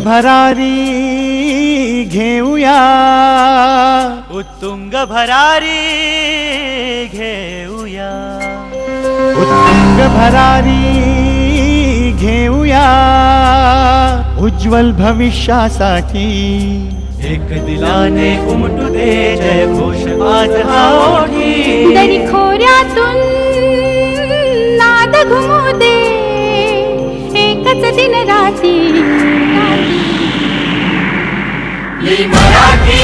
भरारी घेऊया, उत्तुंग भरारी घेऊया, उत्तुंग भरारी घेऊया, उज्ज्वल भविष्यासाठी एक दिलाने उमटू दे जय घोष आज हा ओठी, दरी खोऱ्यातून नाद घुमू दे एकच दिन राती, मी मराठी,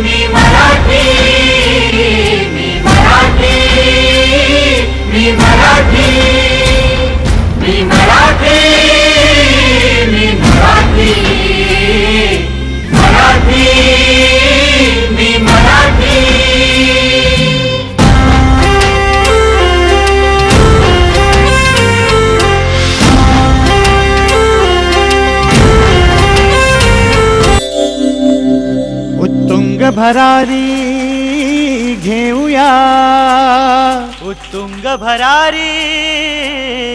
मी मराठी, मी मराठी, मी मराठी, मी मराठी, मी मराठी, मराठी, मी मराठी. उत्तुंग भरारी घेऊया, उत्तुंग भरारी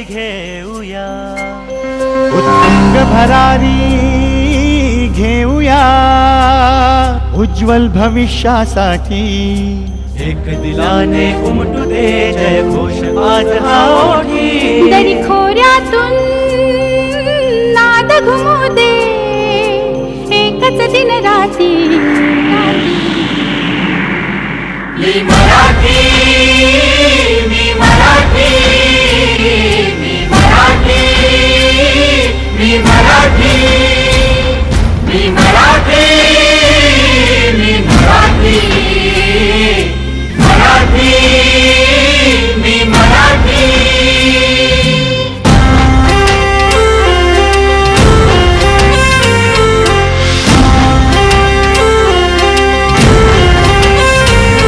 घेऊया, उत्तुंग भरारी घेऊया, उज्ज्वल भविष्यासाठी एक दिलाने उमटू दे जय घोष आज हा ओठी, दरी खोऱ्यातून नाद घुमू दे एकच दिन राती, मी